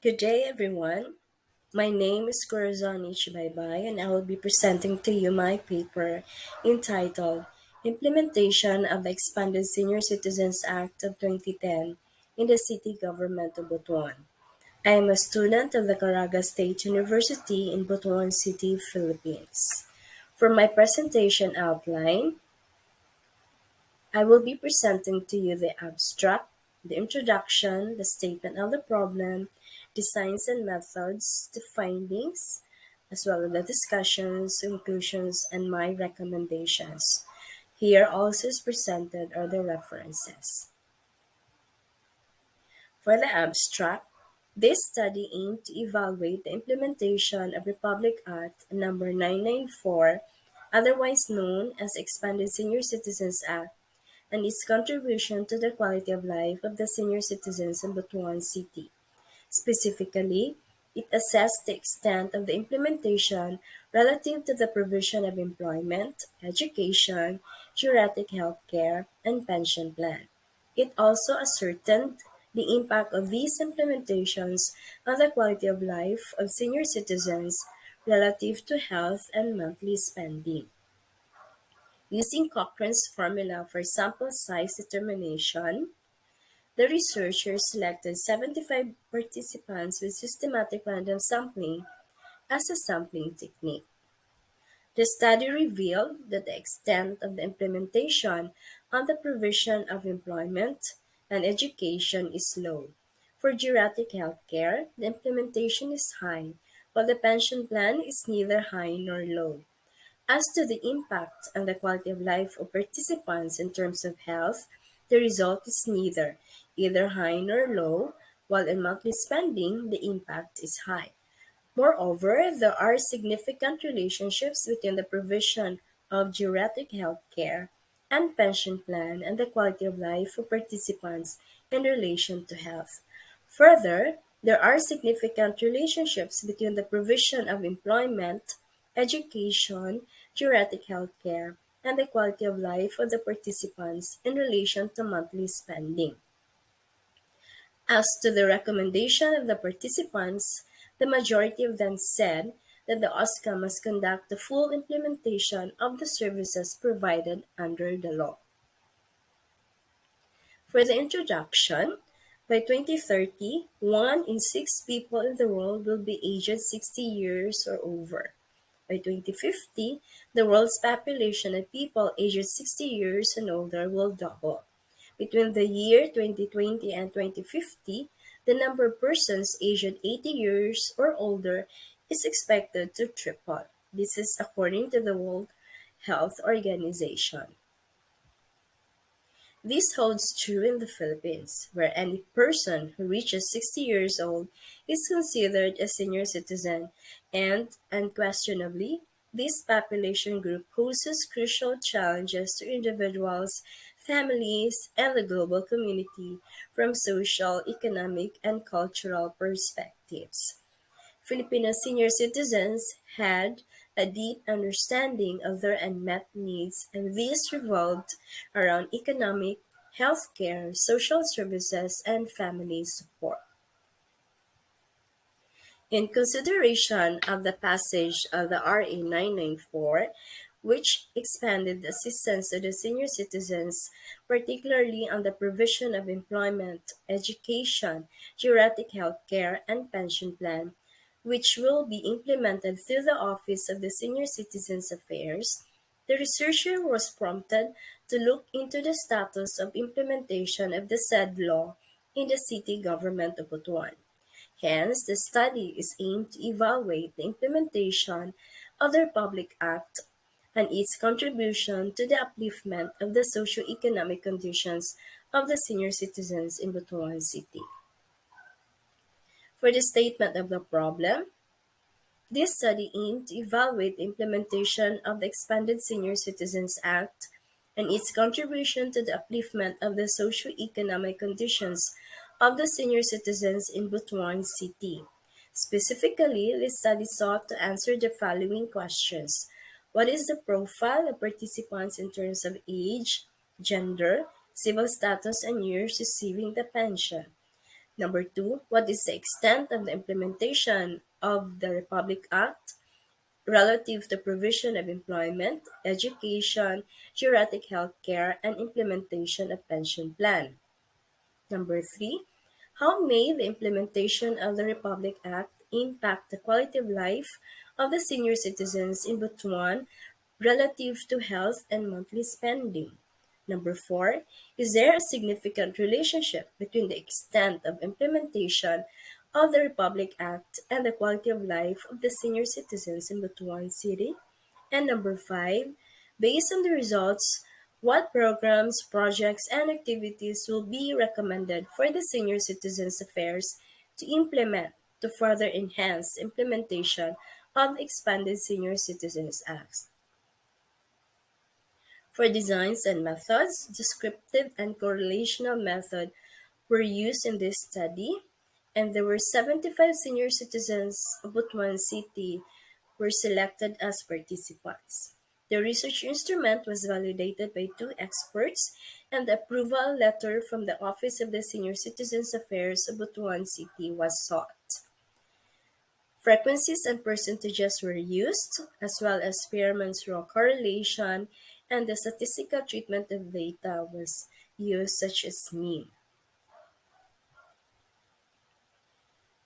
Good day, everyone. My name is Corazon Baybay, and I will be presenting to you my paper entitled Implementation of the Expanded Senior Citizens Act of 2010 in the City Government of Butuan. I am a student of the Caraga State University in Butuan City, Philippines. For my presentation outline, I will be presenting to you the abstract, the introduction, the statement of the problem, designs and methods, the findings, as well as the discussions, conclusions, and my recommendations. Here also is presented are the references. For the abstract, this study aimed to evaluate the implementation of Republic Act Number 994, otherwise known as Expanded Senior Citizens Act, and its contribution to the quality of life of the senior citizens in Butuan City. Specifically, it assessed the extent of the implementation relative to the provision of employment, education, geriatric health care, and pension plan. It also ascertained the impact of these implementations on the quality of life of senior citizens relative to health and monthly spending. Using Cochrane's formula for sample size determination, the researchers selected 75 participants with systematic random sampling as a sampling technique. The study revealed that the extent of the implementation on the provision of employment and education is low. For geriatric health care, the implementation is high, while the pension plan is neither high nor low. As to the impact on the quality of life of participants in terms of health, the result is neither either high nor low, while in monthly spending, the impact is high. Moreover, there are significant relationships between the provision of geriatric health care and pension plan and the quality of life of participants in relation to health. Further, there are significant relationships between the provision of employment, education, geriatric health care, and the quality of life of the participants in relation to monthly spending. As to the recommendation of the participants, the majority of them said that the OSCA must conduct the full implementation of the services provided under the law. For the introduction, by 2030, 1 in 6 people in the world will be aged 60 years or over. By 2050, the world's population of people aged 60 years and older will double. Between the year 2020 and 2050, the number of persons aged 80 years or older is expected to triple. This is according to the World Health Organization. This holds true in the Philippines, where any person who reaches 60 years old is considered a senior citizen, and unquestionably, this population group poses crucial challenges to individuals, families, and the global community from social, economic, and cultural perspectives. Filipino senior citizens had a deep understanding of their unmet needs, and these revolved around economic, healthcare, social services, and family support. In consideration of the passage of the RA 994, which expanded the assistance to the senior citizens, particularly on the provision of employment, education, geriatric health care, and pension plan, which will be implemented through the Office of the Senior Citizens Affairs, the researcher was prompted to look into the status of implementation of the said law in the city government of Butuan. Hence, the study is aimed to evaluate the implementation of the Republic Act and its contribution to the upliftment of the socio-economic conditions of the senior citizens in Butuan City. For the statement of the problem, this study aimed to evaluate the implementation of the Expanded Senior Citizens Act and its contribution to the upliftment of the socio-economic conditions of the senior citizens in Butuan City. Specifically, this study sought to answer the following questions. What is the profile of participants in terms of age, gender, civil status, and years receiving the pension? Number two, what is the extent of the implementation of the Republic Act relative to provision of employment, education, geriatric health care, and implementation of pension plan? Number three, how may the implementation of the Republic Act impact the quality of life of the senior citizens in Butuan relative to health and monthly spending? Number four, is there a significant relationship between the extent of implementation of the Republic Act and the quality of life of the senior citizens in Butuan City? And number five, based on the results, what programs, projects, and activities will be recommended for the Senior Citizens Affairs to implement to further enhance implementation of the expanded Senior Citizens Act? For designs and methods, descriptive and correlational method were used in this study, and there were 75 senior citizens of Butuan City were selected as participants. The research instrument was validated by two experts, and the approval letter from the Office of the Senior Citizens Affairs of Butuan City was sought. Frequencies and percentages were used, as well as Spearman's raw correlation, and the statistical treatment of data was used, such as mean.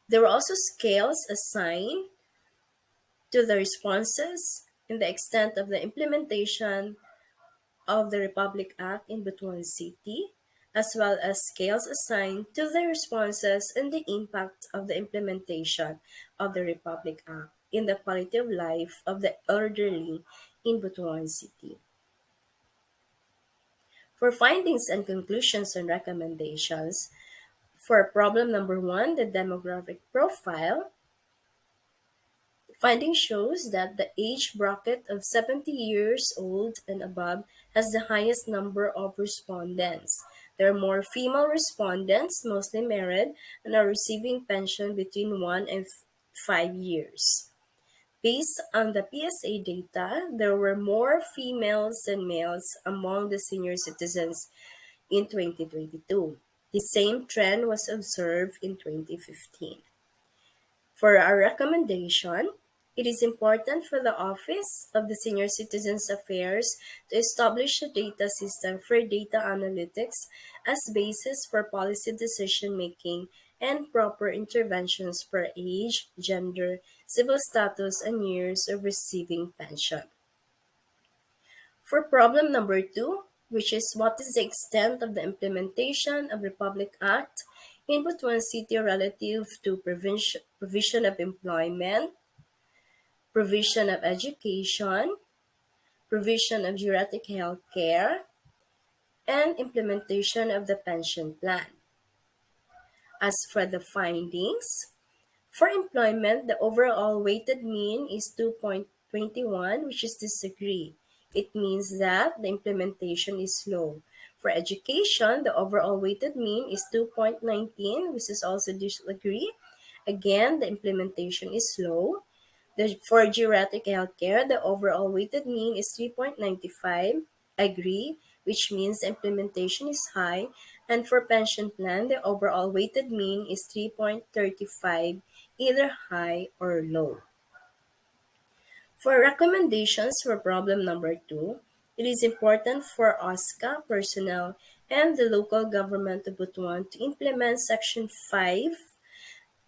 There were also scales assigned to the responses and the extent of the implementation of the Republic Act in Butuan City, as well as scales assigned to the responses and the impact of the implementation of the Republic Act in the quality of life of the elderly in Butuan City. For findings and conclusions and recommendations, for problem number one, the demographic profile, finding shows that the age bracket of 70 years old and above has the highest number of respondents. There are more female respondents, mostly married, and are receiving pension between 1 and 5 years. Based on the PSA data, there were more females than males among the senior citizens in 2022. The same trend was observed in 2015. For our recommendation, it is important for the Office of the Senior Citizens Affairs to establish a data system for data analytics as basis for policy decision making and proper interventions per age, gender, civil status, and years of receiving pension. For problem number two, which is what is the extent of the implementation of Republic Act in Butuan City relative to provision of employment, provision of education, provision of geriatric health care, and implementation of the pension plan. As for the findings, for employment, the overall weighted mean is 2.21, which is disagree. It means that the implementation is low. For education, the overall weighted mean is 2.19, which is also disagree. Again, the implementation is low. For geriatric healthcare, the overall weighted mean is 3.95, agree, which means the implementation is high. And for pension plan, the overall weighted mean is 3.35, either high or low. For recommendations for problem number two, it is important for OSCA personnel and the local government of Butuan to implement Section 5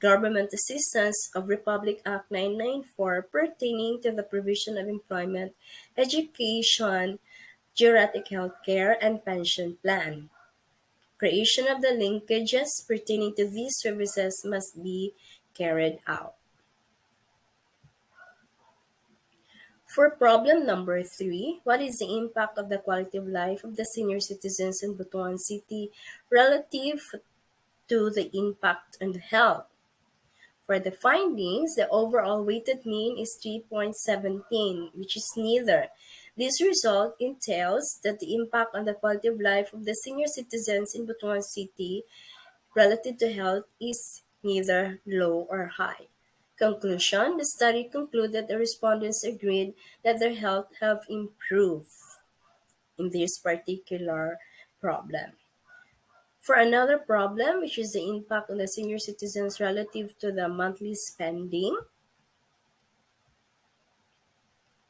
Government Assistance of Republic Act 994 pertaining to the provision of employment, education, geriatric health care, and pension plan. Creation of the linkages pertaining to these services must be carried out. For problem number three, what is the impact of the quality of life of the senior citizens in Butuan City relative to the impact on health? For the findings, the overall weighted mean is 3.17, which is neither. This result entails that the impact on the quality of life of the senior citizens in Butuan City relative to health is neither low or high. Conclusion, the study concluded the respondents agreed that their health have improved in this particular problem. For another problem, which is the impact on the senior citizens relative to the monthly spending,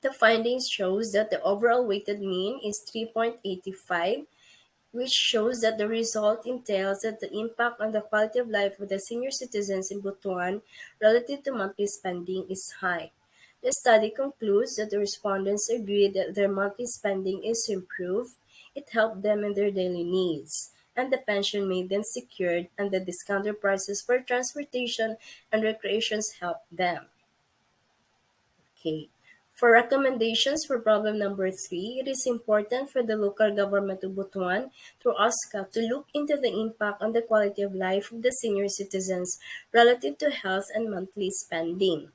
the findings shows that the overall weighted mean is 3.85, which shows that the result entails that the impact on the quality of life of the senior citizens in Butuan relative to monthly spending is high. The study concludes that the respondents agree that their monthly spending is improved, it helped them in their daily needs, and the pension made them secured, and the discounted prices for transportation and recreations helped them. Okay. For recommendations for problem number 3, it is important for the local government of Butuan through OSCA to look into the impact on the quality of life of the senior citizens relative to health and monthly spending.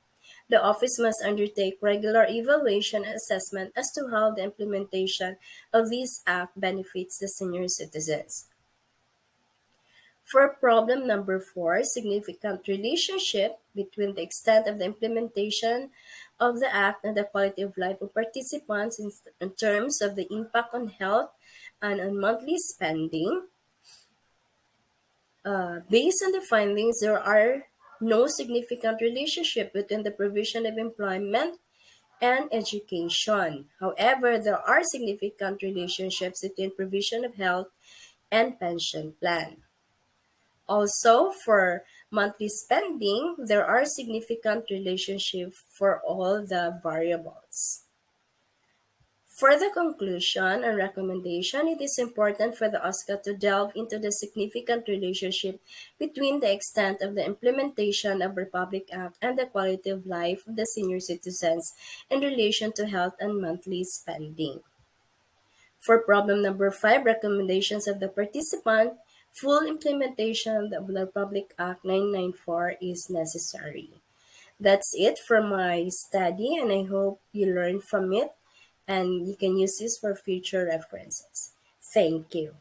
The office must undertake regular evaluation and assessment as to how the implementation of this act benefits the senior citizens. For problem number 4, significant relationship between the extent of the implementation of the Act and the quality of life of participants in terms of the impact on health and on monthly spending. Based on the findings, there are no significant relationship between the provision of employment and education. However, there are significant relationships between provision of health and pension plan. Also, for monthly spending, there are significant relationships for all the variables. For the conclusion and recommendation, it is important for the OSCA to delve into the significant relationship between the extent of the implementation of Republic Act and the quality of life of the senior citizens in relation to health and monthly spending. For problem number 5, recommendations of the participant, full implementation of the Republic Act 994 is necessary. That's it for my study, and I hope you learned from it and you can use this for future references. Thank you.